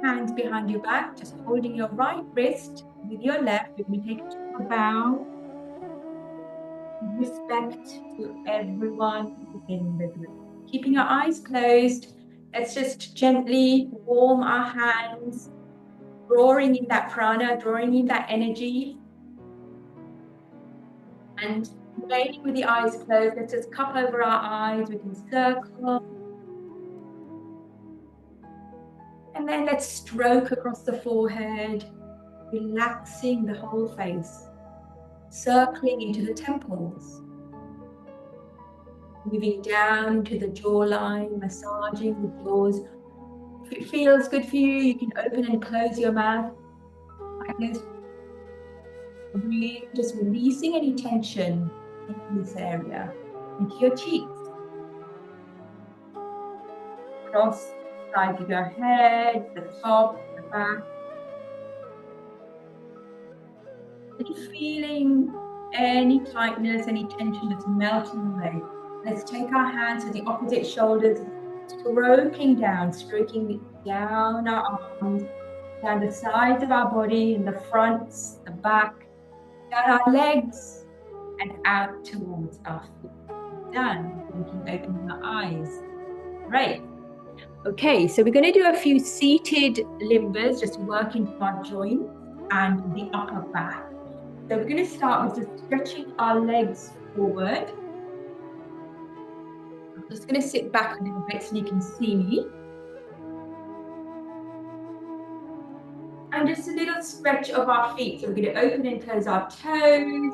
hands behind your back, just holding your right wrist with your left. We're going to take it to a bow. Respect to everyone in the group. Keeping our eyes closed, let's just gently warm our hands, drawing in that prana, drawing in that energy. And remaining with the eyes closed, let's just cup over our eyes. We can circle. And then let's stroke across the forehead, relaxing the whole face, circling into the temples. Moving down to the jawline, massaging the jaws. If it feels good for you, you can open and close your mouth like this. Really just releasing any tension in this area into your cheeks. Across the side of your head, the top, the back. And feeling any tightness, any tension that's melting away. Let's take our hands to the opposite shoulders, stroking down our arms, down the sides of our body, in the fronts, the back, down our legs, and out towards our feet. Done. We can open our eyes. Great. Okay, so we're going to do a few seated limbers, just working our joints and the upper back. So we're going to start with just stretching our legs forward. I'm just going to sit back a little bit so you can see me. And just a little stretch of our feet. So we're going to open and close our toes.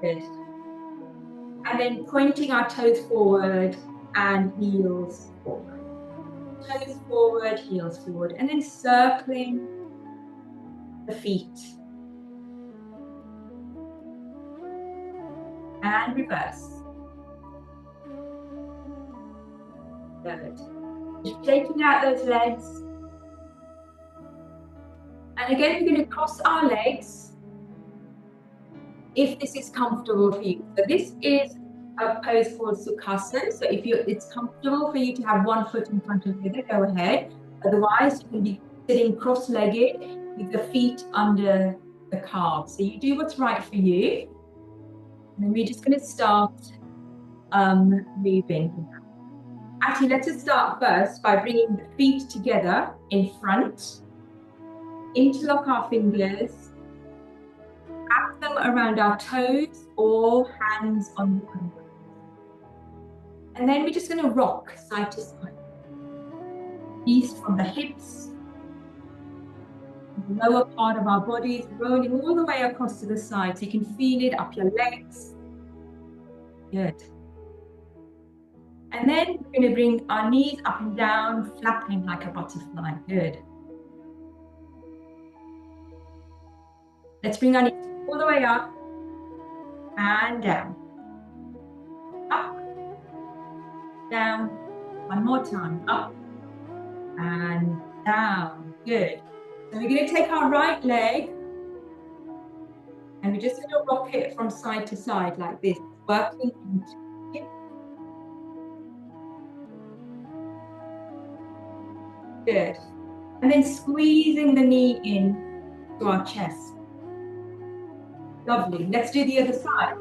Good. And then pointing our toes forward and heels forward. Toes forward, heels forward. And then circling the feet. And reverse. Good. Just shaking out those legs. And again, we're going to cross our legs if this is comfortable for you. So this is a pose called Sukhasana. So if it's comfortable for you to have one foot in front of the other, go ahead. Otherwise, you can be sitting cross-legged with the feet under the calves. So you do what's right for you. And then we're just going to start moving. Actually, let's just start first by bringing the feet together in front. Interlock our fingers. Wrap them around our toes or hands on the ground. And then we're just going to rock side to side. Release from the hips. The lower part of our bodies rolling all the way across to the side so you can feel it up your legs. Good. And then we're going to bring our knees up and down, flapping like a butterfly. Good. Let's bring our knees all the way up and down. Up, down. One more time. Up and down. Good. So we're going to take our right leg and we're just going to rock it from side to side like this, working into it. Good. And then squeezing the knee in to our chest. Lovely. Let's do the other side.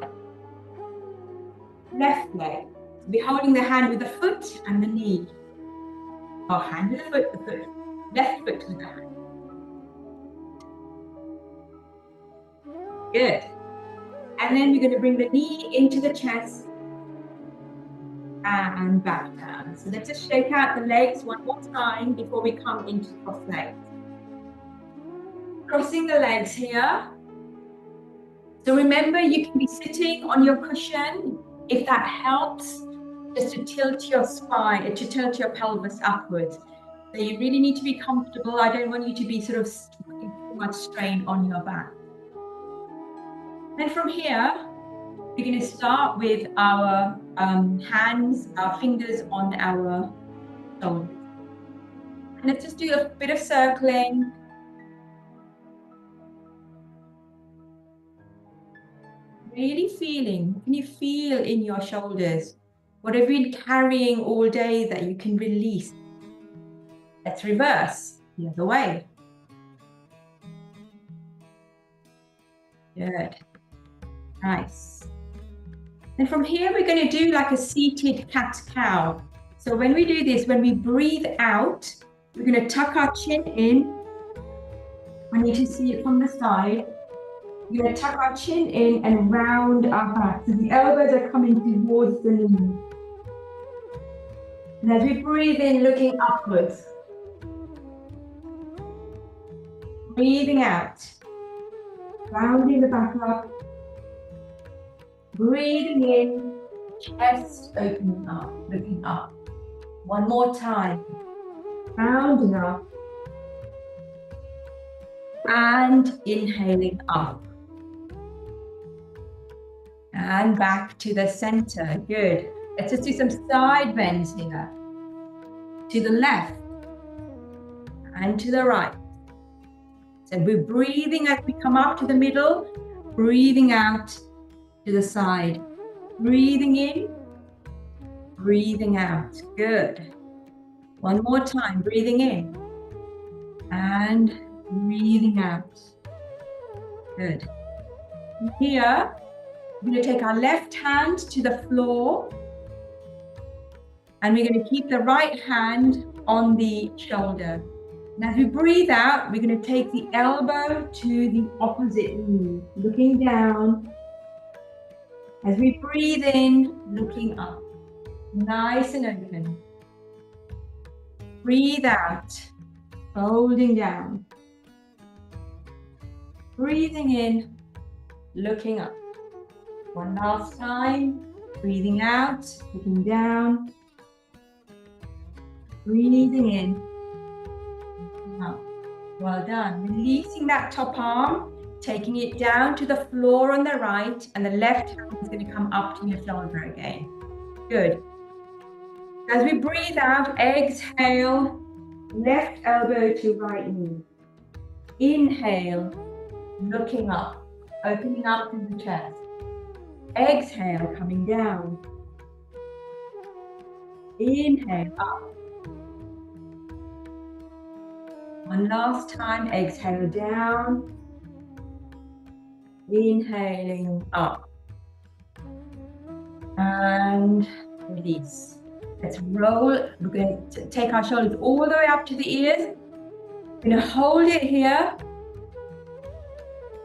Left leg. So we're holding the hand with the foot and the knee. Or hand with the foot. Left foot with the hand. Good. And then we're going to bring the knee into the chest and back down. So let's just shake out the legs one more time before we come into cross legs. Crossing the legs here. So remember, you can be sitting on your cushion if that helps, just to tilt your spine, to tilt your pelvis upwards. So you really need to be comfortable. I don't want you to be sort of putting too much strain on your back. Then from here, we're going to start with our hands, our fingers on our shoulders. And let's just do a bit of circling. Really feeling, can you feel in your shoulders? What have you been carrying all day that you can release? Let's reverse the other way. Good. Nice. And from here, we're going to do like a seated cat-cow. So when we do this, when we breathe out, we're going to tuck our chin in. I need to see it from the side. We're going to tuck our chin in and round our back. So the elbows are coming towards the knee. And as we breathe in, looking upwards. Breathing out. Rounding the back up. Breathing in, chest opening up, looking up. One more time. Rounding up. And inhaling up. And back to the center. Good. Let's just do some side bends here. To the left. And to the right. So we're breathing as we come up to the middle. Breathing out to the side. Breathing in. Breathing out. Good. One more time. Breathing in. And breathing out. Good. From here, we're going to take our left hand to the floor. And we're going to keep the right hand on the shoulder. And as we breathe out, we're going to take the elbow to the opposite knee, looking down. As we breathe in, looking up, nice and open. Breathe out, folding down. Breathing in, looking up. One last time, breathing out, looking down. Breathing in, looking up. Well done. Releasing that top arm, taking it down to the floor on the right, and the left hand is going to come up to your shoulder again. Good. As we breathe out, exhale, left elbow to right knee. Inhale, looking up, opening up through the chest. Exhale, coming down. Inhale, up. One last time, exhale down. Inhaling up. And release. Let's roll. We're going to take our shoulders all the way up to the ears. We're going to hold it here.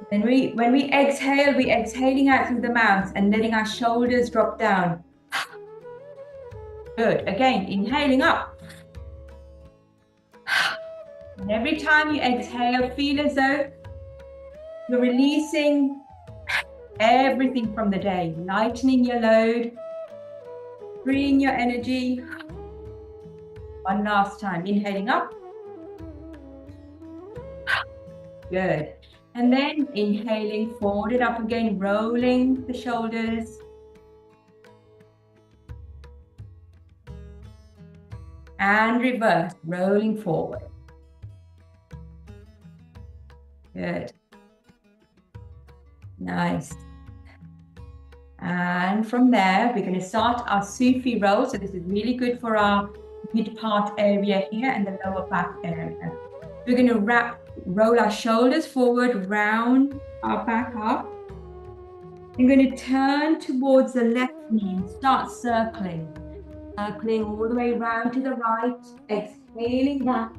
Then when we exhale, we're exhaling out through the mouth and letting our shoulders drop down. Good. Again, inhaling up. And every time you exhale, feel as though you're releasing everything from the day, lightening your load, freeing your energy. One last time, inhaling up. Good. And then inhaling, forward it up again, rolling the shoulders. And reverse, rolling forward. Good. Nice. And from there, we're going to start our Sufi roll. So this is really good for our mid part area here and the lower back area. We're going to roll our shoulders forward, round our back up. We're going to turn towards the left knee and start circling. Circling all the way round to the right, exhaling back.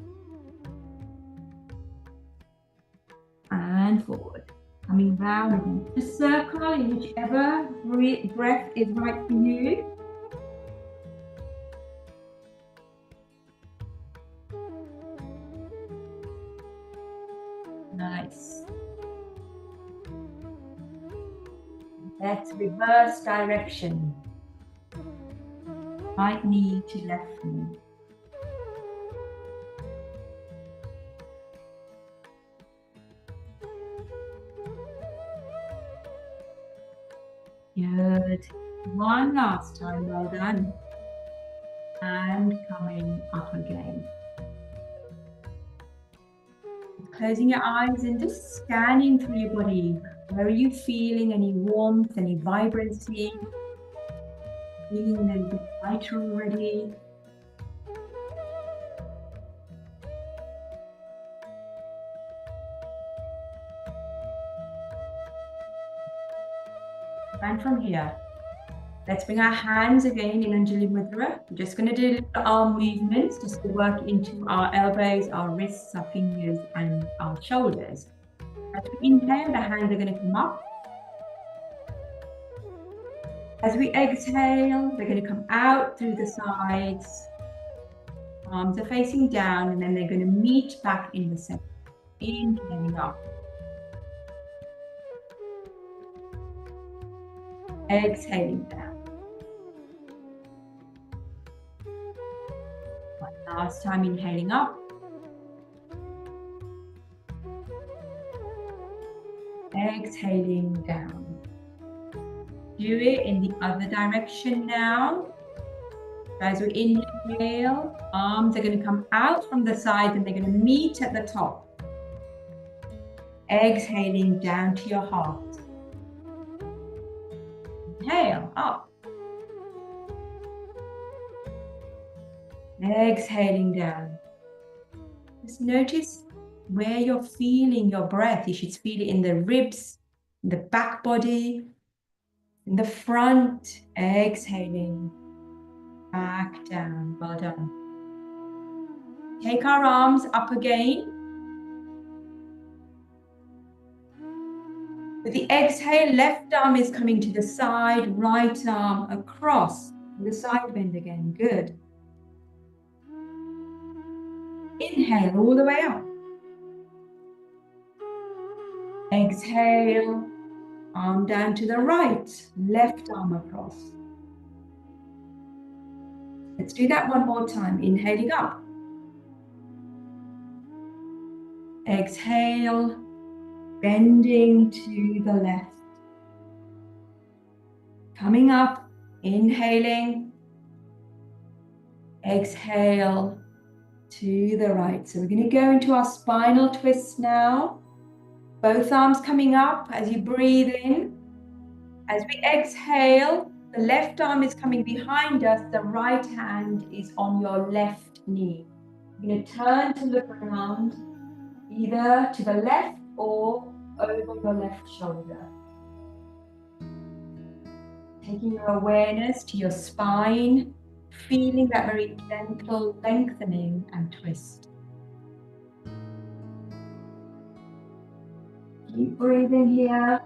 And forward. Coming round again. Just circle in whichever breath is right for you. Nice. Let's reverse direction. Right knee to left knee. Good. One last time, well done. And coming up again. Closing your eyes and just scanning through your body. Where are you feeling any warmth, any vibrancy? Feeling a little bit lighter already. And from here, let's bring our hands again in Anjali Mudra. We're just going to do little arm movements just to work into our elbows, our wrists, our fingers, and our shoulders. As we inhale, the hands are going to come up. As we exhale, they're going to come out through the sides. Arms are facing down, and then they're going to meet back in the center. Inhaling up. Exhaling down. One last time, inhaling up. Exhaling down. Do it in the other direction now. As we inhale, arms are going to come out from the sides and they're going to meet at the top. Exhaling down to your heart. Inhale, up. Exhaling down. Just notice where you're feeling your breath. You should feel it in the ribs, in the back body, in the front. Exhaling. Back down. Well done. Take our arms up again. With the exhale, left arm is coming to the side, right arm across. The side bend again. Good. Inhale all the way up. Exhale, arm down to the right, left arm across. Let's do that one more time. Inhaling up. Exhale, bending to the left. Coming up, inhaling. Exhale to the right. So we're going to go into our spinal twist now. Both arms coming up as you breathe in. As we exhale, the left arm is coming behind us. The right hand is on your left knee. You're going to turn to look around, either to the left or over your left shoulder. Taking your awareness to your spine, feeling that very gentle lengthening and twist. Keep breathing here.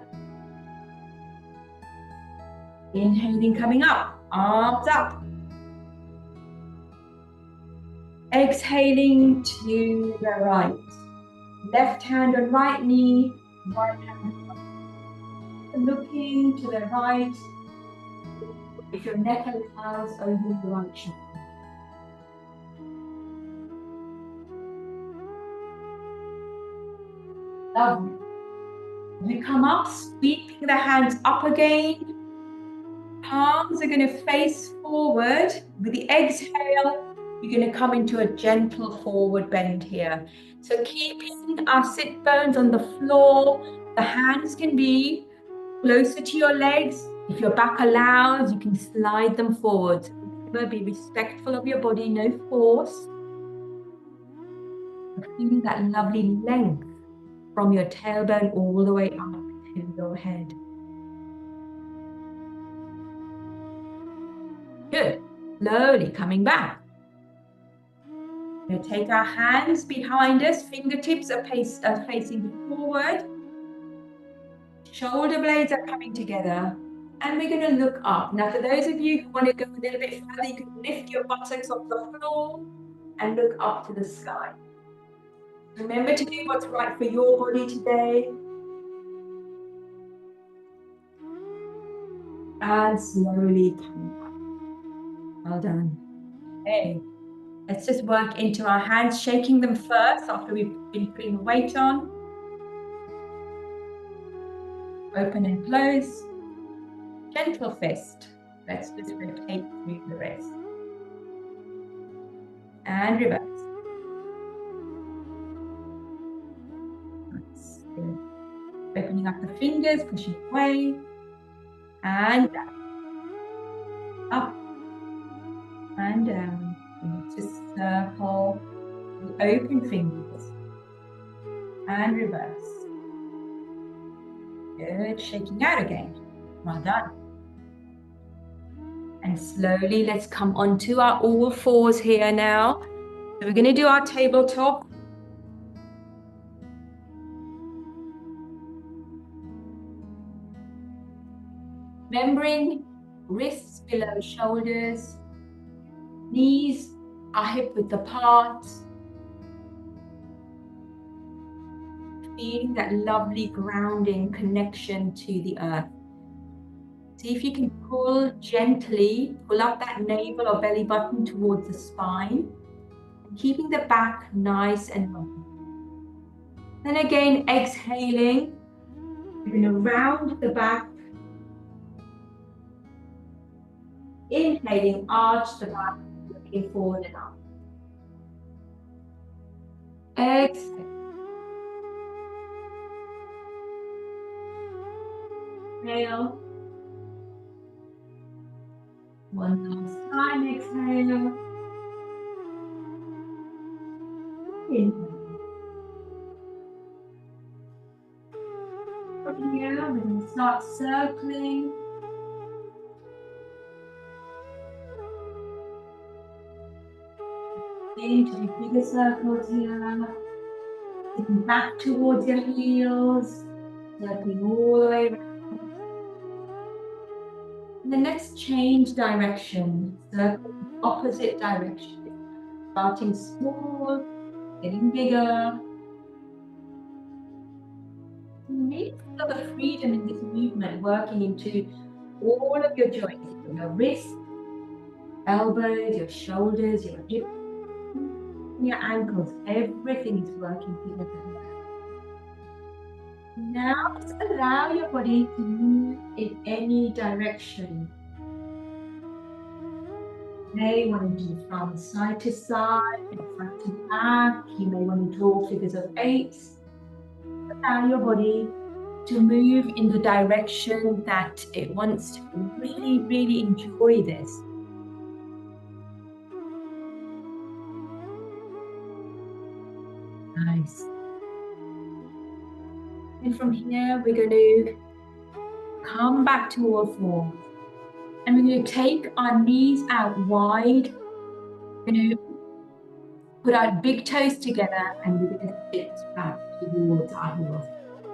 Inhaling, coming up, arms up. Exhaling to the right. Left hand on right knee, right hand on left. Looking to the right. If your neck allows, over the right shoulder. Lovely. We come up, sweeping the hands up again. Palms are going to face forward. With the exhale, you're going to come into a gentle forward bend here. So keeping our sit bones on the floor, the hands can be closer to your legs. If your back allows, you can slide them forward. Remember, be respectful of your body, no force. But feeling that lovely length from your tailbone all the way up to your head. Good. Slowly coming back. We'll take our hands behind us. Fingertips are facing forward. Shoulder blades are coming together. And we're going to look up. Now, for those of you who want to go a little bit further, you can lift your buttocks off the floor and look up to the sky. Remember to do what's right for your body today. And slowly come back. Well done. Okay. Let's just work into our hands, shaking them first after we've been putting the weight on. Open and close. Gentle fist. Let's just rotate through the wrist. And reverse. That's good. Opening up the fingers, pushing away. And down. Up. And down. And let's just circle the open fingers. And reverse. Good. Shaking out again. Well done. And slowly, let's come onto our all fours here now. So we're going to do our tabletop. Remembering wrists below shoulders, knees are hip-width apart. Feeling that lovely grounding connection to the earth. See if you can gently pull up that navel or belly button towards the spine, and keeping the back nice and long. Then again, exhaling, we're going to round the back. Inhaling, arch the back, looking forward and up. Exhale. Exhale. One last time, exhale. Inhale. From here, we're going to start circling. Into the bigger circles here. Looking back towards your heels. Circling all the way around. And then let's change direction. Circle opposite direction. Starting small, getting bigger. Really feel the freedom in this movement working into all of your joints, your wrists, elbows, your shoulders, your hips, your ankles. Everything is working together. Now just allow your body to move in any direction. You may want to do from side to side, and front to back. You may want to draw figures of 8. Allow your body to move in the direction that it wants to. Really, really enjoy this. Nice. And from here, we're going to come back to all fours. And we're going to take our knees out wide. We're going to put our big toes together and we're going to sit back towards our heels.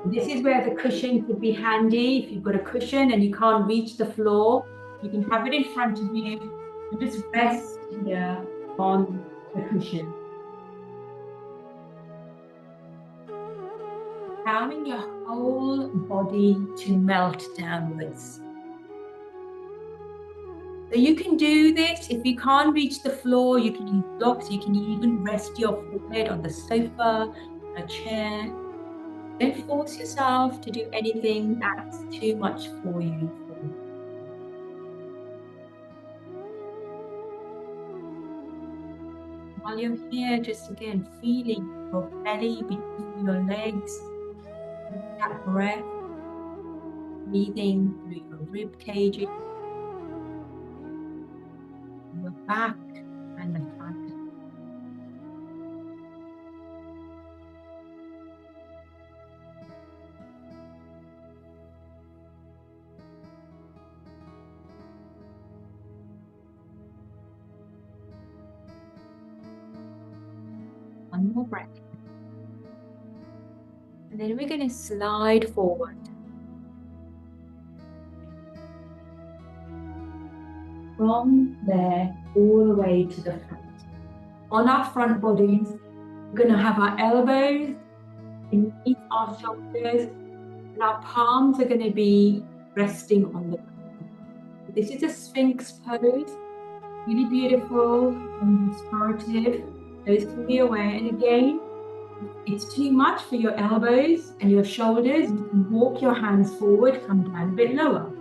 This is where the cushion could be handy. If you've got a cushion and you can't reach the floor, you can have it in front of you and just rest here on the cushion. Allowing your whole body to melt downwards. So you can do this. If you can't reach the floor, you can use blocks. You can even rest your forehead on the sofa, a chair. Don't force yourself to do anything that's too much for you. While you're here, just again feeling your belly between your legs, that breath, breathing through your rib cages, your back and the front. One more breath. And then we're going to slide forward. From there, all the way to the front. On our front bodies, we're going to have our elbows beneath our shoulders, and our palms are going to be resting on the ground. This is a Sphinx pose. Really beautiful and restorative. Those can be aware. And again, if it's too much for your elbows and your shoulders, you can walk your hands forward, come down a bit lower.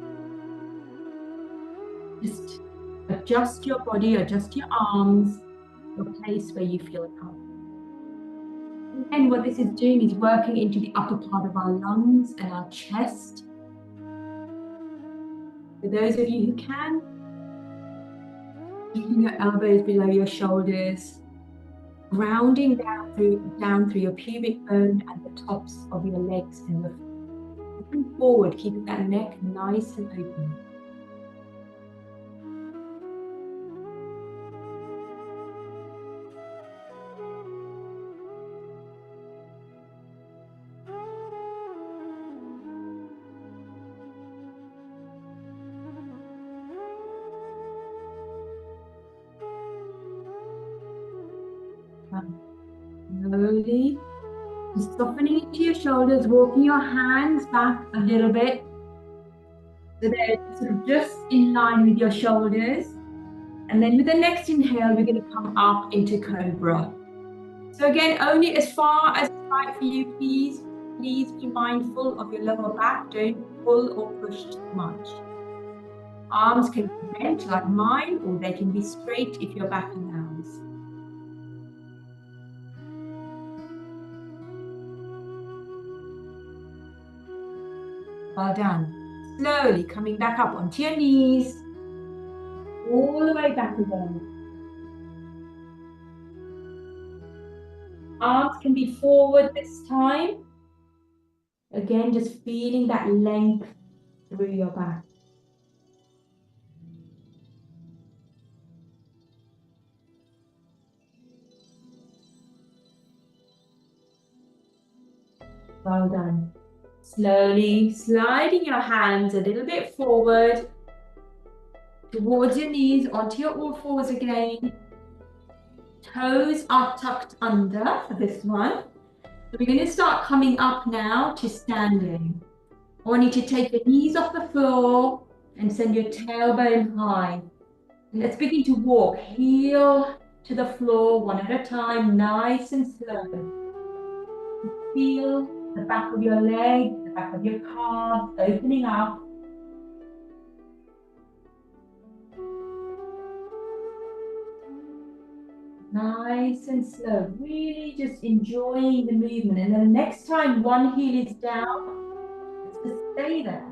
Just adjust your body, adjust your arms, the place where you feel comfortable. And what this is doing is working into the upper part of our lungs and our chest. For those of you who can, keeping your elbows below your shoulders, grounding down through your pubic bone and the tops of your legs and your feet. Looking forward, keeping that neck nice and open. Slowly, just softening into your shoulders, walking your hands back a little bit. So they're sort of just in line with your shoulders. And then with the next inhale, we're going to come up into Cobra. So again, only as far as it's right for you, please. Please be mindful of your lower back. Don't pull or push too much. Arms can be bent like mine, or they can be straight if your back allows. Well done. Slowly coming back up onto your knees. All the way back again. Arms can be forward this time. Again, just feeling that length through your back. Well done. Slowly sliding your hands a little bit forward towards your knees, onto your all fours again. Toes are tucked under for this one. So we're going to start coming up now to standing. I want you to take your knees off the floor and send your tailbone high. Let's begin to walk, heel to the floor one at a time, nice and slow. Feel the back of your leg, the back of your calves opening up. Nice and slow, really just enjoying the movement. And then the next time one heel is down, just stay there.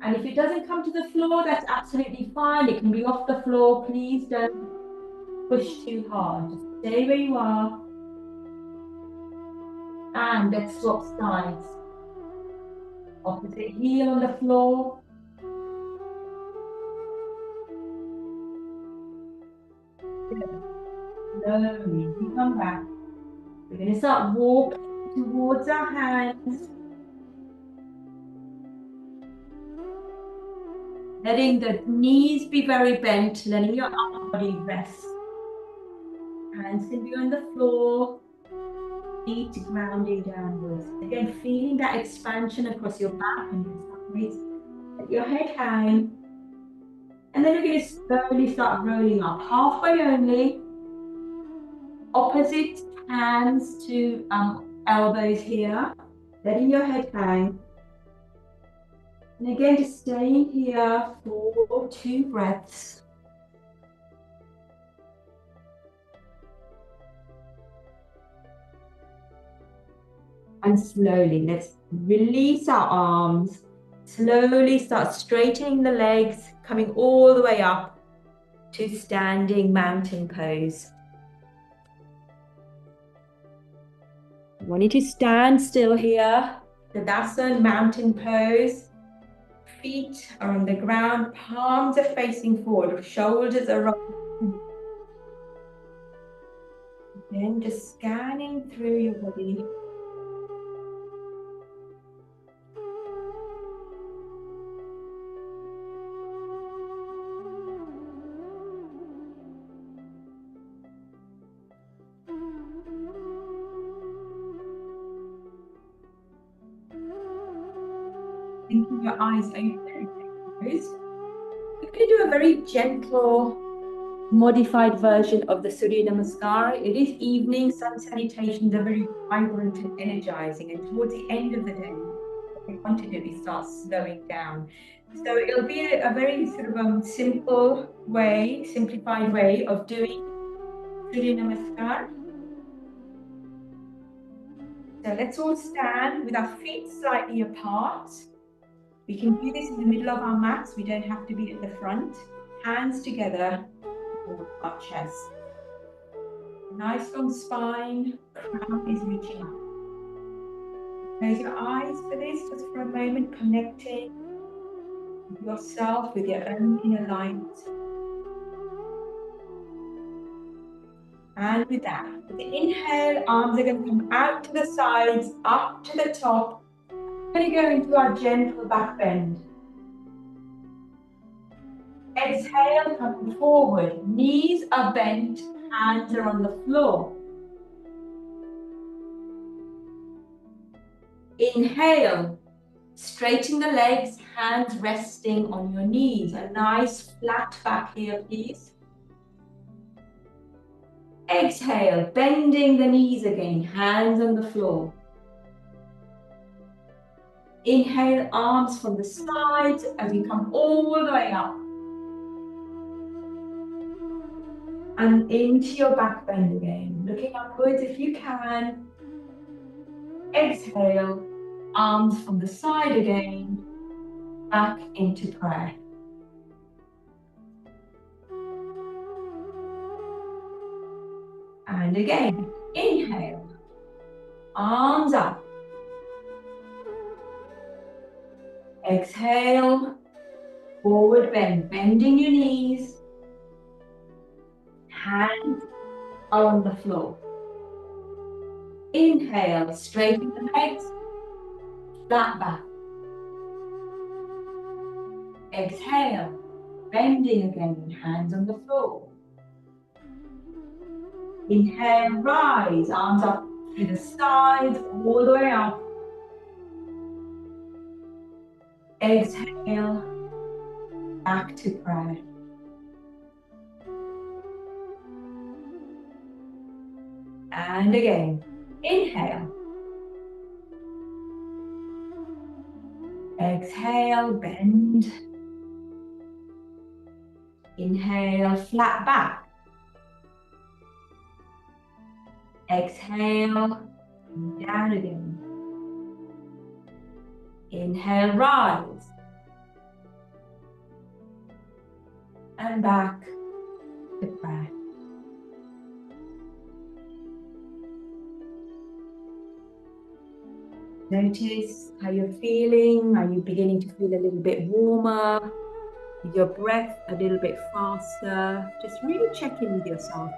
And if it doesn't come to the floor, that's absolutely fine. It can be off the floor. Please don't push too hard. Just stay where you are. And let's swap sides. Opposite heel on the floor. Good. Slowly, we come back. We're going to start walking towards our hands. Letting the knees be very bent, letting your upper body rest. Hands can be on the floor, feet grounding downwards. Again, feeling that expansion across your back and your sides. Let your head hang. And then we're going to slowly start rolling up, halfway only. Opposite hands to elbows here, letting your head hang. And again, just staying here for 2 breaths. And slowly, let's release our arms. Slowly start straightening the legs, coming all the way up to standing mountain pose. I want you to stand still here. Tadasana, mountain pose. Feet are on the ground, palms are facing forward, shoulders are up. Then just scanning through your body. Keeping your eyes open. We're going to do a very gentle, modified version of the Surya Namaskar. It is evening, sun salutations are very vibrant and energizing, and towards the end of the day, what we want to do is start slowing down. So it'll be a very sort of simple way, simplified way of doing Surya Namaskar. So let's all stand with our feet slightly apart. We can do this in the middle of our mats. We don't have to be at the front. Hands together over our chest. Nice long spine. Crown is reaching up. Close your eyes for this, just for a moment, connecting with yourself, with your own inner light. And with that, with the inhale, arms are going to come out to the sides, up to the top. We're going to go into our gentle back bend. Exhale, come forward. Knees are bent, hands are on the floor. Inhale, straighten the legs, hands resting on your knees. A nice flat back here, please. Exhale, bending the knees again, hands on the floor. Inhale, arms from the sides as you come all the way up. And into your back bend again, looking upwards if you can. Exhale, arms from the side again, back into prayer. And again, inhale, arms up. Exhale, forward bend, bending your knees. Hands are on the floor. Inhale, straighten the legs, flat back. Exhale, bending again, hands on the floor. Inhale, rise, arms up to the sides, all the way up. Exhale, back to prayer. And again, inhale. Exhale, bend. Inhale, flat back. Exhale, down again. Inhale, rise. And back to prayer. Notice how you're feeling. Are you beginning to feel a little bit warmer? Is your breath a little bit faster? Just really check in with yourself.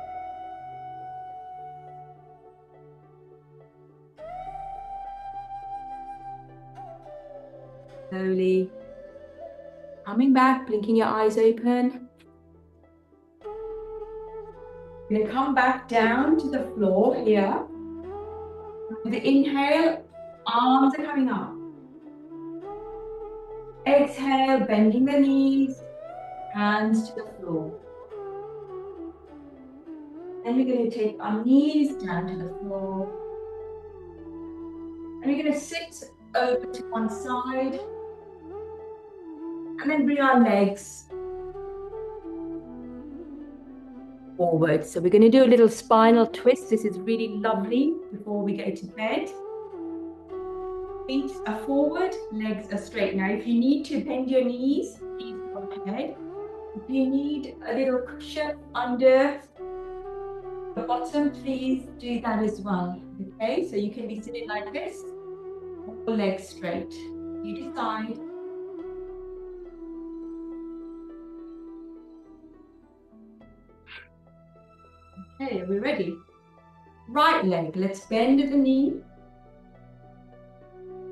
Slowly coming back, blinking your eyes open. You're going to come back down to the floor here. With the inhale, arms are coming up. Exhale, bending the knees, hands to the floor. Then we're going to take our knees down to the floor. And we're going to sit over to one side. And then bring our legs forward. So we're going to do a little spinal twist. This is really lovely before we go to bed. Feet are forward, legs are straight. Now, if you need to bend your knees, please go ahead. If you need a little cushion under the bottom, please do that as well. Okay, so you can be sitting like this, or legs straight. You decide. Okay, are we ready? Right leg, let's bend the knee.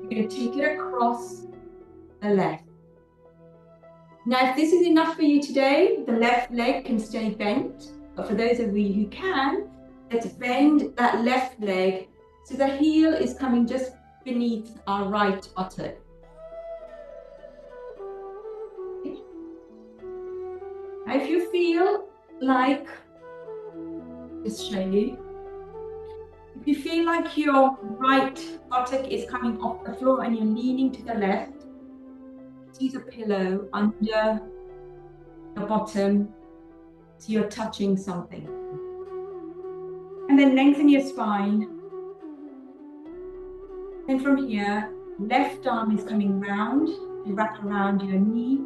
You're going to take it across the left. Now, if this is enough for you today, the left leg can stay bent. But for those of you who can, let's bend that left leg so the heel is coming just beneath our right buttock. Now, if you feel like, just show you, if you feel like your right buttock is coming off the floor and you're leaning to the left, use a pillow under the bottom so you're touching something. And then lengthen your spine. Then from here, left arm is coming round to wrap around your knee.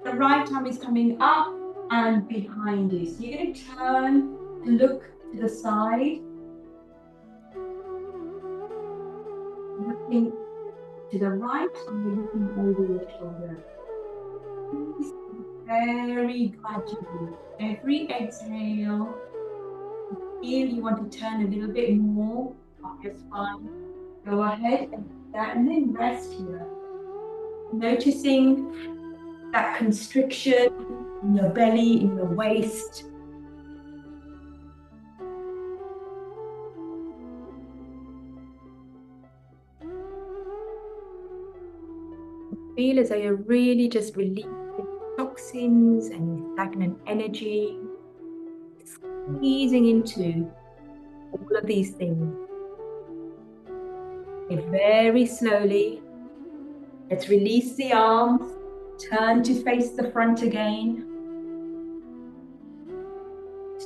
The right arm is coming up and behind you. So you're going to turn to look to the side. Looking to the right and looking over your shoulder. Very gradually. Every exhale, feel you want to turn a little bit more up your spine. Go ahead and do that, and then rest here. Noticing that constriction in your belly, in your waist. Feel as though you're really just releasing toxins and stagnant energy, squeezing into all of these things. Okay, very slowly, let's release the arms, turn to face the front again.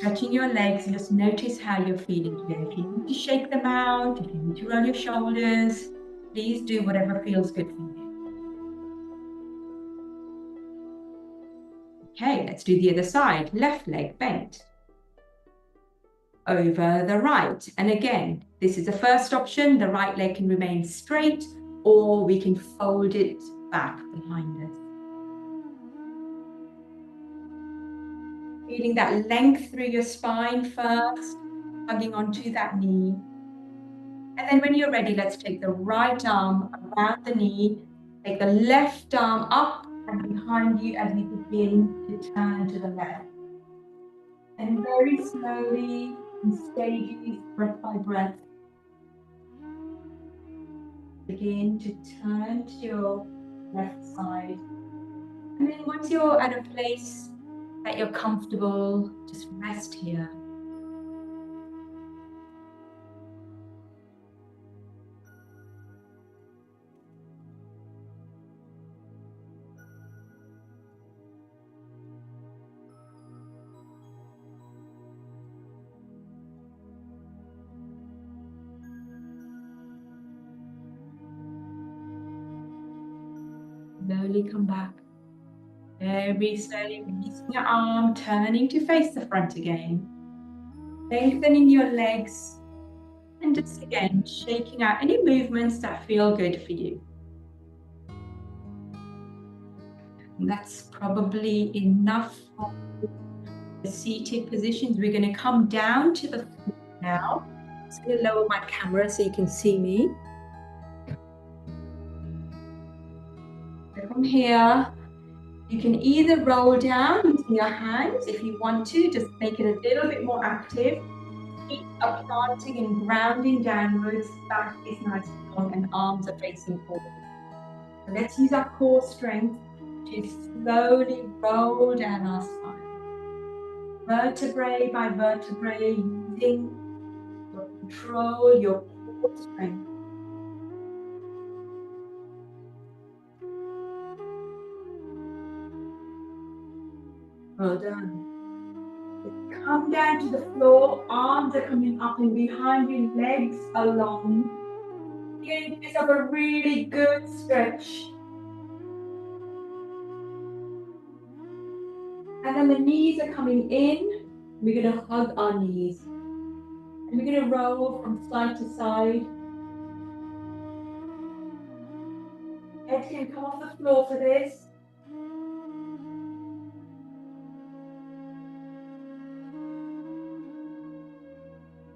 Touching your legs and just notice how you're feeling today. If you need to shake them out, if you need to roll your shoulders, please do whatever feels good for you. Okay, let's do the other side. Left leg bent over the right. And again, this is the first option. The right leg can remain straight, or we can fold it back behind us. Feeling that length through your spine first, hugging onto that knee. And then when you're ready, let's take the right arm around the knee, take the left arm up and behind you as we begin to turn to the left. And very slowly, in stages, breath by breath, begin to turn to your left side. And then once you're at a place that you're comfortable, just rest here. Slowly come back. Very slowly releasing your arm, turning to face the front again. Lengthening your legs. And just again, shaking out any movements that feel good for you. And that's probably enough for the seated positions. We're going to come down to the floor now. I'm just going to lower my camera so you can see me. So from here, you can either roll down using your hands if you want to, just make it a little bit more active. Feet are planting and grounding downwards, back is nice and long, and arms are facing forward. So let's use our core strength to slowly roll down our spine. Vertebrae by vertebrae, using your control, your core strength. Well done. Come down to the floor, arms are coming up and behind you, legs are long. You're going to give yourself a really good stretch. And then the knees are coming in. We're going to hug our knees. And we're going to roll from side to side. Head can come off the floor for this.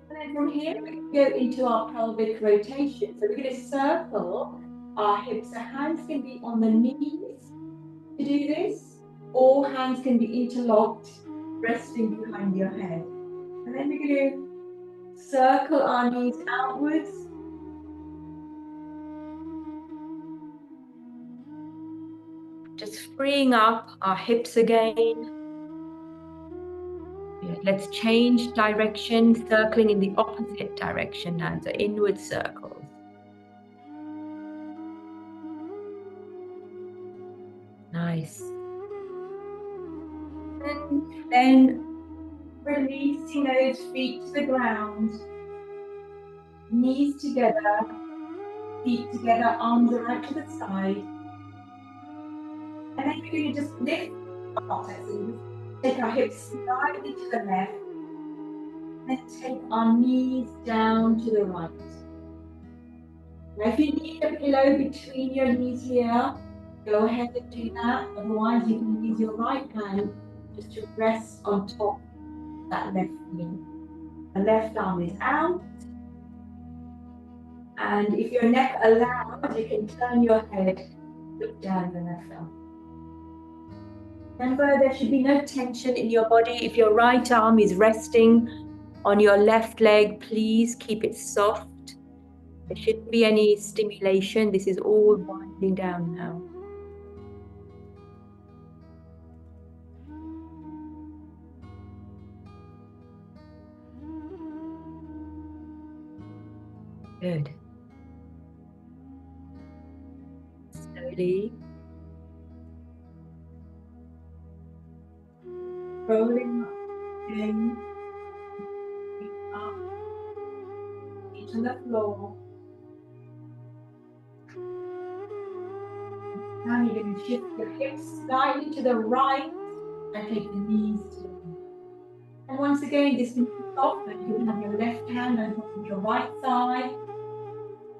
And then from here, we can go into our pelvic rotation. So we're going to circle our hips. So hands can be on the knees to do this, or hands can be interlocked, resting behind your head. And then we're going to circle our knees outwards. Just freeing up our hips again. Let's change direction, circling in the opposite direction now, so inward circles. Nice. And then releasing those feet to the ground. Knees together, feet together, arms are out to the side. And then we're going to just lift our chest. Take our hips slightly to the left, and take our knees down to the right. Now, if you need a pillow between your knees here, go ahead and do that. Otherwise, you can use your right hand just to rest on top of that left knee. The left arm is out. And if your neck allows, you can turn your head, look down the left arm. Remember, there should be no tension in your body. If your right arm is resting on your left leg, please keep it soft. There shouldn't be any stimulation. This is all winding down now. Good. Slowly rolling up again, up, feet on the floor. Now you're going to shift your hips slightly to the right and take the knees to the left. And once again, this can be softened. You can have your left hand on top of your right thigh.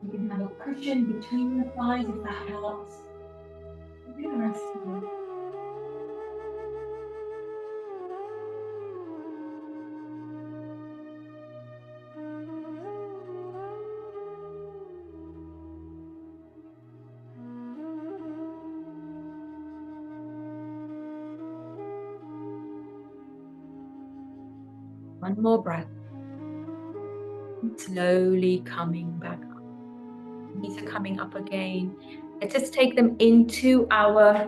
You can have a cushion between the thighs if that helps. You're going to rest here. One more breath. Slowly coming back up. Knees are coming up again. Let's just take them into our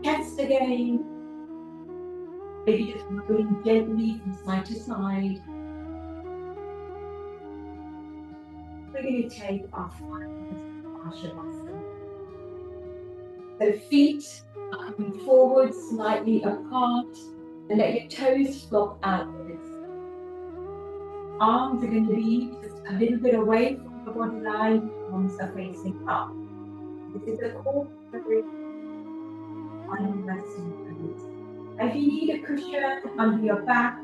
chest again. Maybe just moving gently from side to side. We're going to take our final Shavasana. So feet are coming forward, slightly apart, and let your toes flop outwards. Arms are going to be just a little bit away from the body line, arms are facing up. This is a core pose, final resting pose. If you need a cushion under your back,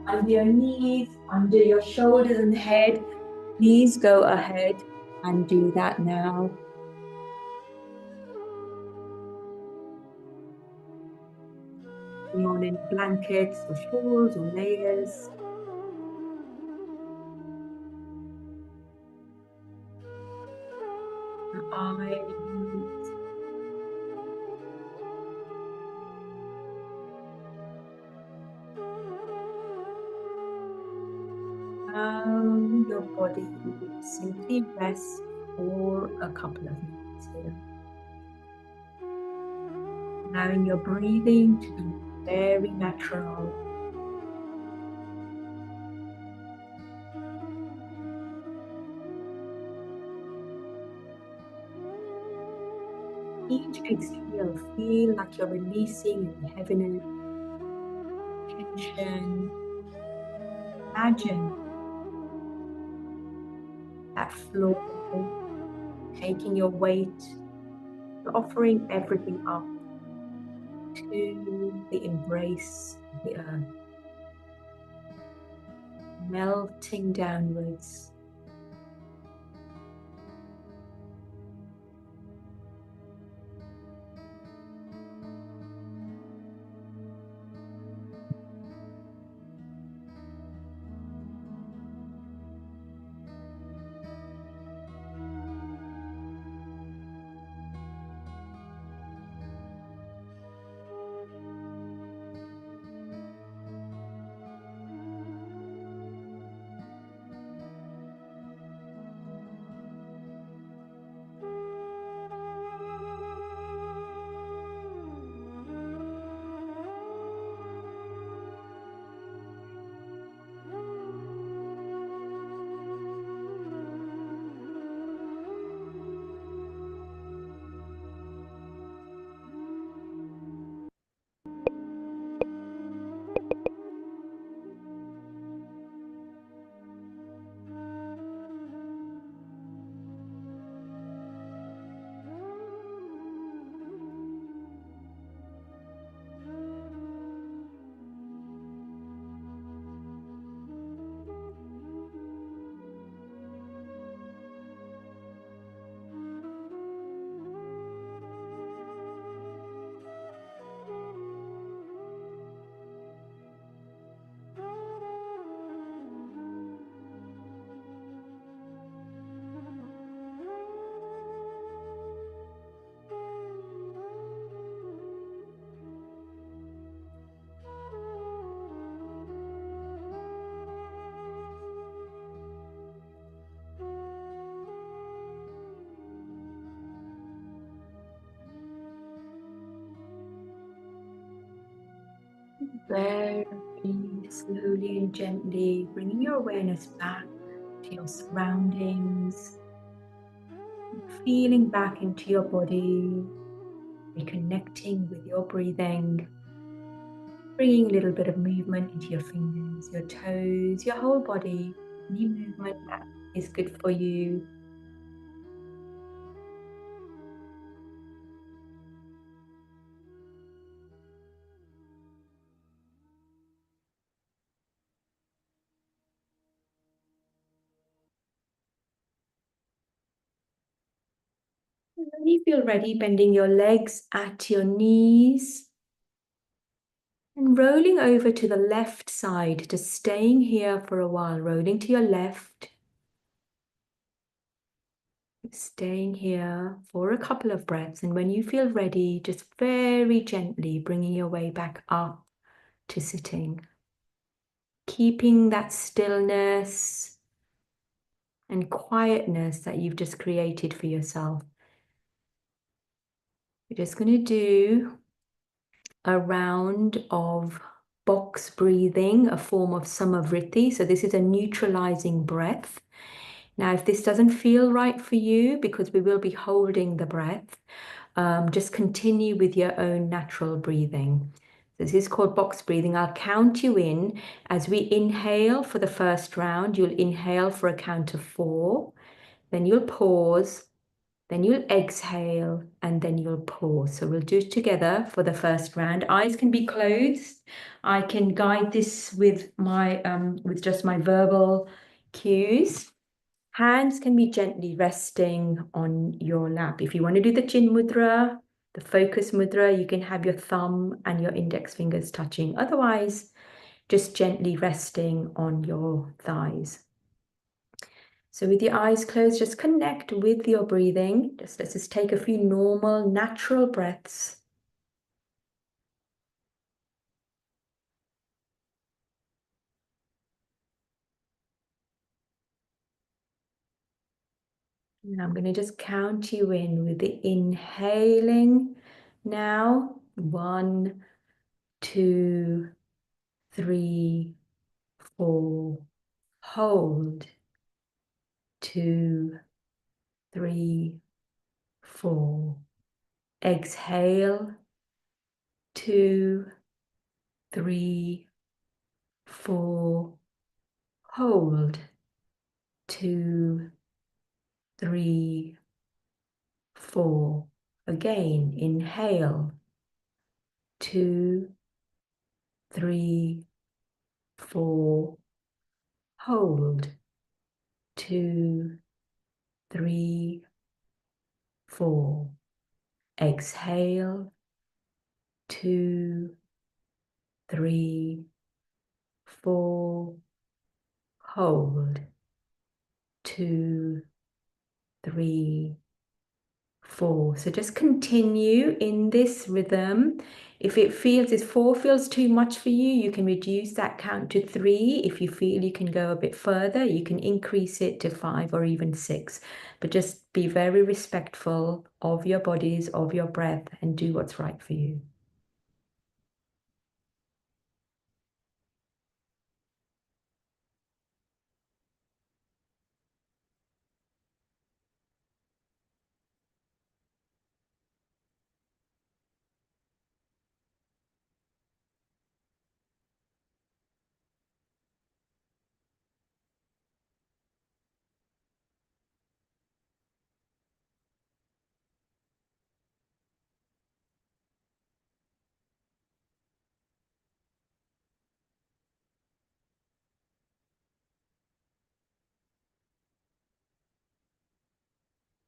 under your knees, under your shoulders and head, please go ahead and do that now. Putting on any blankets or shawls or layers. Eyes. Allow your body to simply rest for a couple of minutes here. Allowing your breathing to be very natural. Each exhale, feel like you're releasing any heaviness, tension. Imagine that floor, taking your weight, offering everything up to the embrace of the earth, melting downwards. Very slowly and gently bringing your awareness back to your surroundings, feeling back into your body, reconnecting with your breathing, bringing a little bit of movement into your fingers, your toes, your whole body, any movement that is good for you. When you feel ready, bending your legs at your knees and rolling over to the left side, just staying here for a while, rolling to your left, staying here for a couple of breaths. And when you feel ready, just very gently bringing your way back up to sitting, keeping that stillness and quietness that you've just created for yourself. We're just going to do a round of box breathing, a form of samavriti. So this is a neutralizing breath. Now, if this doesn't feel right for you, because we will be holding the breath, just continue with your own natural breathing. This is called box breathing. I'll count you in. As we inhale for the first round, you'll inhale for a count of 4, then you'll pause, then you'll exhale, and then you'll pause. So we'll do it together for the first round. Eyes can be closed. I can guide this with my with just my verbal cues. Hands can be gently resting on your lap. If you want to do the chin mudra, the focus mudra, you can have your thumb and your index fingers touching. Otherwise, just gently resting on your thighs. So with your eyes closed, just connect with your breathing. Let's just take a few normal, natural breaths. And I'm going to just count you in with the inhaling now. 1, 2, 3, 4. Hold. 2, 3, 4. Exhale. 2, 3, 4. Hold. 2, 3, 4. Again, inhale. 2, 3, 4. Hold. 2, 3, 4. Exhale. 2, 3, 4. Hold. 2, 3, 4. So just continue in this rhythm. If 4 feels too much for you, you can reduce that count to 3. If you feel you can go a bit further, you can increase it to 5 or even 6. But just be very respectful of your bodies, of your breath, and do what's right for you.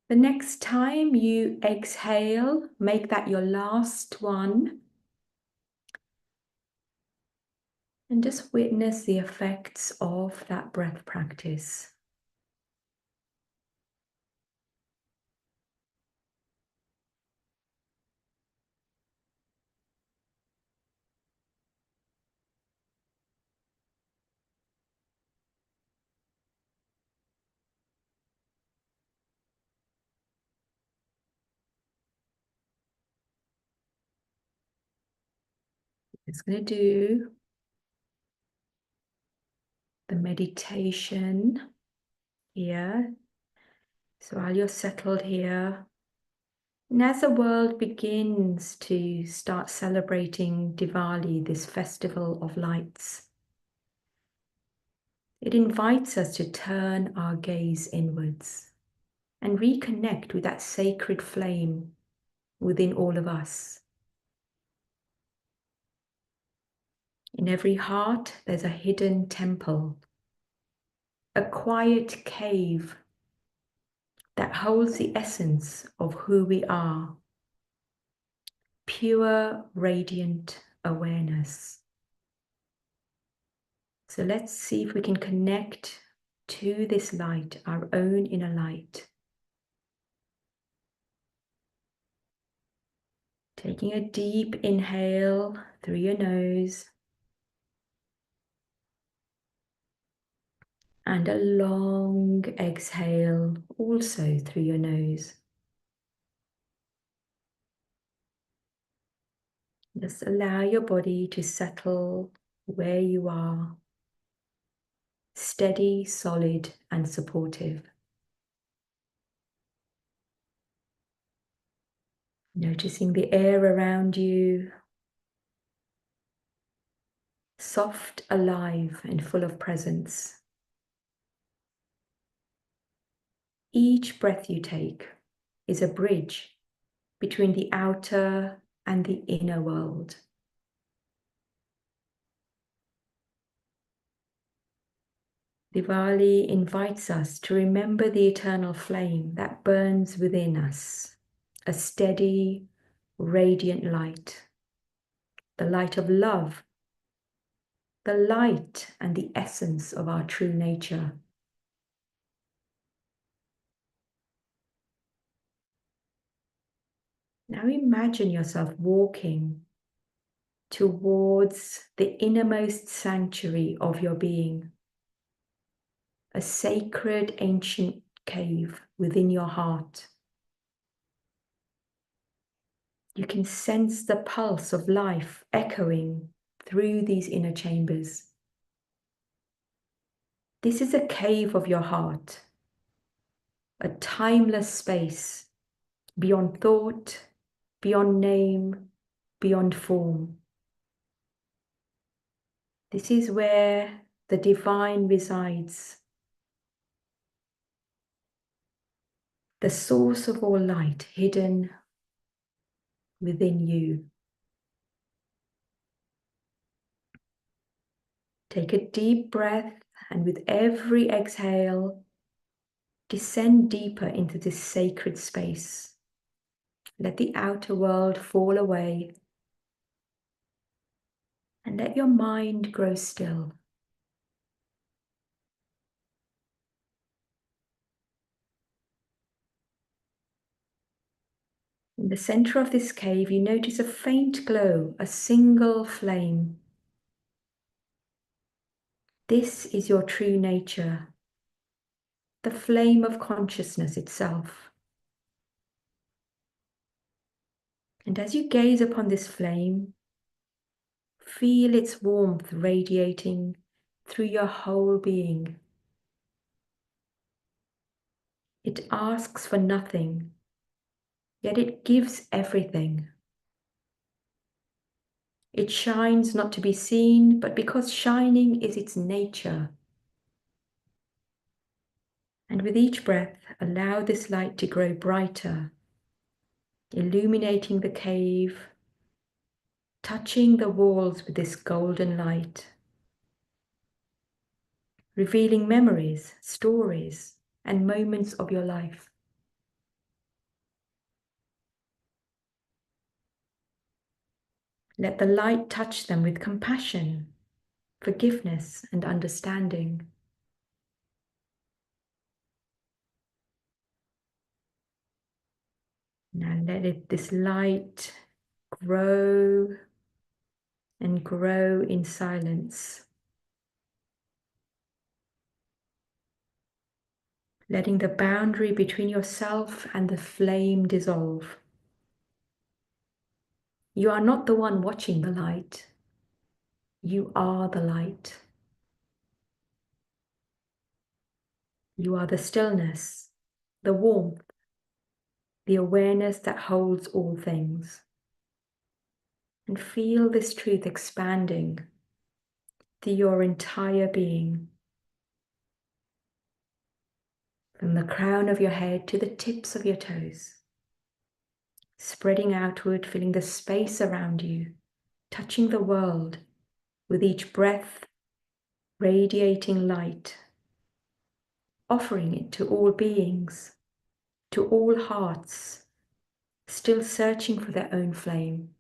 The next time you exhale, make that your last one. And just witness the effects of that breath practice. It's going to do the meditation here. So while you're settled here, and as the world begins to start celebrating Diwali, this festival of lights, it invites us to turn our gaze inwards and reconnect with that sacred flame within all of us. In every heart, there's a hidden temple, a quiet cave that holds the essence of who we are, pure, radiant awareness. So let's see if we can connect to this light, our own inner light. Taking a deep inhale through your nose and a long exhale also through your nose. Just allow your body to settle where you are, steady, solid, and supportive. Noticing the air around you, soft, alive, and full of presence. Each breath you take is a bridge between the outer and the inner world. Diwali invites us to remember the eternal flame that burns within us, a steady, radiant light, the light of love, the light and the essence of our true nature. Now imagine yourself walking towards the innermost sanctuary of your being, a sacred ancient cave within your heart. You can sense the pulse of life echoing through these inner chambers. This is a cave of your heart, a timeless space beyond thought, beyond name, beyond form. This is where the divine resides, the source of all light hidden within you. Take a deep breath, and with every exhale, descend deeper into this sacred space. Let the outer world fall away, and let your mind grow still. In the center of this cave, you notice a faint glow, a single flame. This is your true nature, the flame of consciousness itself. And as you gaze upon this flame, feel its warmth radiating through your whole being. It asks for nothing, yet it gives everything. It shines not to be seen, but because shining is its nature. And with each breath, allow this light to grow brighter, illuminating the cave, touching the walls with this golden light, revealing memories, stories, and moments of your life. Let the light touch them with compassion, forgiveness, and understanding. Now this light grow and grow in silence, letting the boundary between yourself and the flame dissolve. You are not the one watching the light. You are the light. You are the stillness, the warmth, the awareness that holds all things. And feel this truth expanding through your entire being, from the crown of your head to the tips of your toes, spreading outward, filling the space around you, touching the world with each breath, radiating light, offering it to all beings, to all hearts, still searching for their own flame.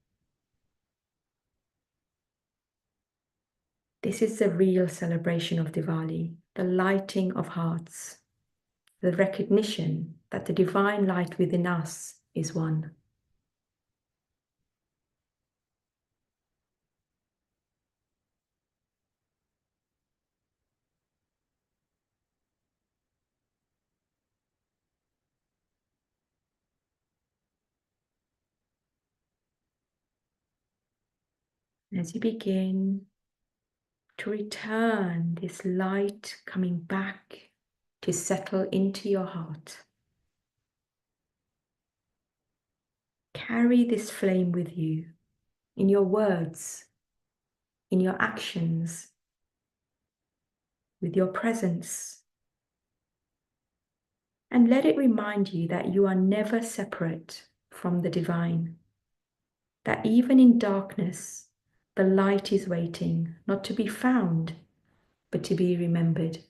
This is the real celebration of Diwali, the lighting of hearts, the recognition that the divine light within us is one. As you begin to return this light coming back to settle into your heart, carry this flame with you in your words, in your actions, with your presence. And let it remind you that you are never separate from the divine, that even in darkness, the light is waiting, not to be found, but to be remembered.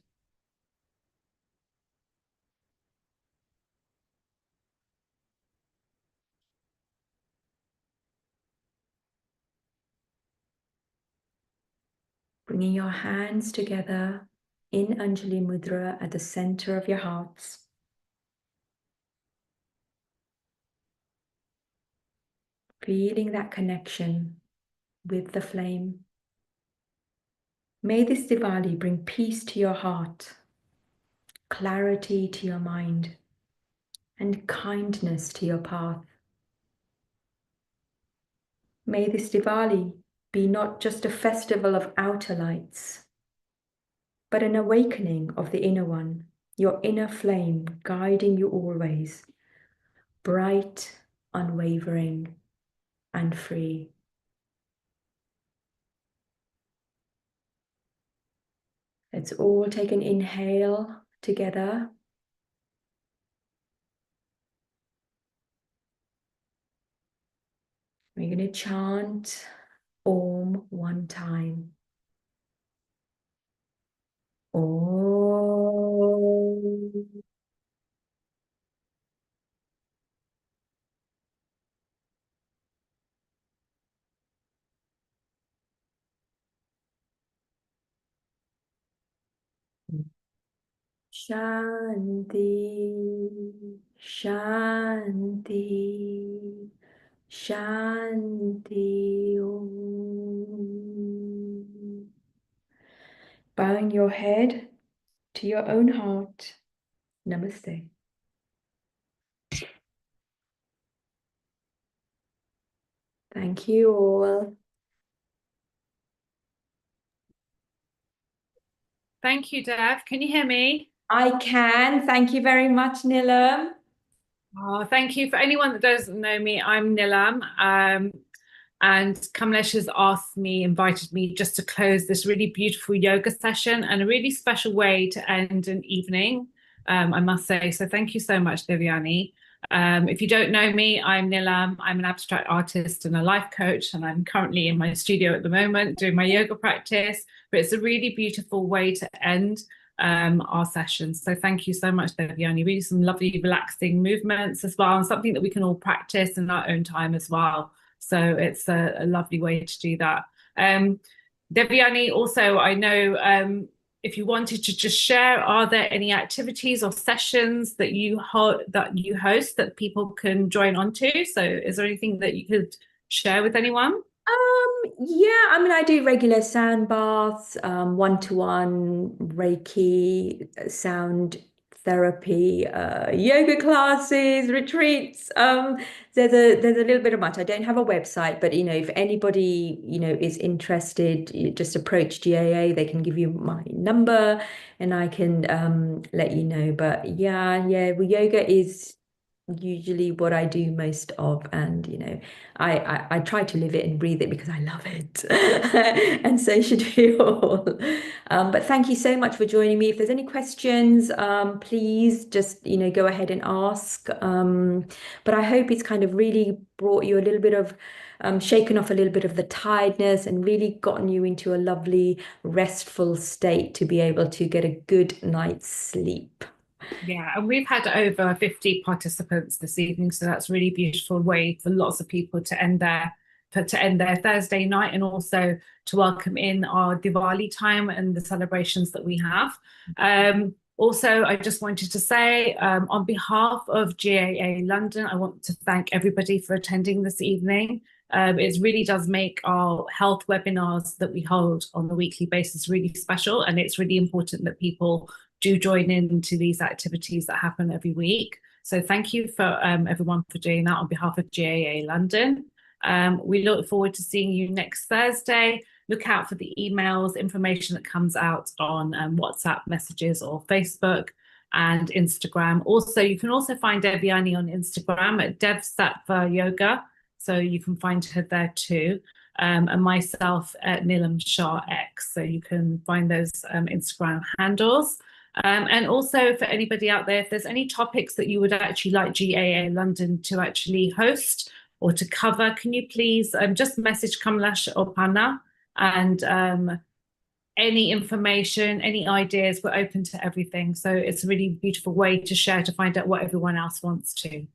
Bringing your hands together in Anjali Mudra at the center of your hearts. Feeling that connection with the flame. May this Diwali bring peace to your heart, clarity to your mind, and kindness to your path. May this Diwali be not just a festival of outer lights, but an awakening of the inner one, your inner flame guiding you always, bright, unwavering, and free. Let's all take an inhale together. We're going to chant Om one time. Om. Shanti, Shanti, Shanti. Om. Bowing your head to your own heart. Namaste. Thank you all. Thank you, Dev. Can you hear me? I can. Thank you very much, Nilam. Oh, thank you. For anyone that doesn't know me, I'm Nilam. And Kamlesh has invited me just to close this really beautiful yoga session and a really special way to end an evening, I must say. So thank you so much, Devyani. If you don't know me, I'm Nilam. I'm an abstract artist and a life coach, and I'm currently in my studio at the moment doing my yoga practice. But it's a really beautiful way to end our sessions. So thank you so much, Devyani. Really some lovely, relaxing movements as well, and something that we can all practice in our own time as well. So it's a lovely way to do that. Devyani, also, I know if you wanted to just share, are there any activities or sessions that you host that people can join onto? So is there anything that you could share with anyone? Yeah, I mean, I do regular sound baths, one-to-one Reiki, sound therapy, yoga classes, retreats. There's a little bit of much. I don't have a website, but if anybody is interested, you just approach GAA. They can give you my number, and I can let you know. But yeah, well, yoga is usually what I do most of, and I try to live it and breathe it because I love it. And so should you all. But thank you so much for joining me. If there's any questions, please just go ahead and ask. But I hope it's kind of really brought you a little bit of shaken off a little bit of the tiredness and really gotten you into a lovely restful state to be able to get a good night's sleep. Yeah, and we've had over 50 participants this evening, so that's a really beautiful way for lots of people to end their Thursday night, and also to welcome in our Diwali time and the celebrations that we have. Also, I just wanted to say, on behalf of GAA London, I want to thank everybody for attending this evening. It really does make our health webinars that we hold on a weekly basis really special, and it's really important that people do join into these activities that happen every week. So thank you for everyone for doing that on behalf of GAA London. We look forward to seeing you next Thursday. Look out for the emails, information that comes out on WhatsApp messages or Facebook and Instagram. Also, you can also find Devyani on Instagram at Devsattva Yoga. So you can find her there too. And myself at Nilam Shah X. So you can find those Instagram handles. And also for anybody out there, if there's any topics that you would actually like GAA London to actually host or to cover, can you please just message Kamlesh or Panna, and any information, any ideas, we're open to everything. So it's a really beautiful way to share, to find out what everyone else wants to.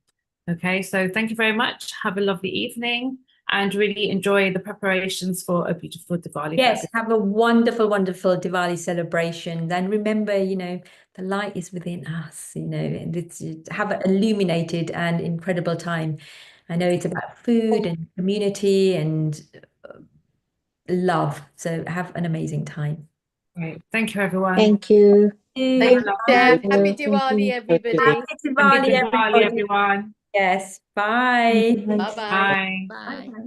Okay, so thank you very much. Have a lovely evening and really enjoy the preparations for a beautiful Diwali. Yes, have a wonderful, wonderful Diwali celebration. Then remember, the light is within us, and have an illuminated and incredible time. I know it's about food and community and love. So have an amazing time. Great. Thank you, everyone. Thank you. Thank you. Thank you. Happy Thank Diwali, you. everybody. Happy Diwali, Happy Diwali, everybody. everyone. Yes. Bye. Bye-bye. Bye. Bye. Bye.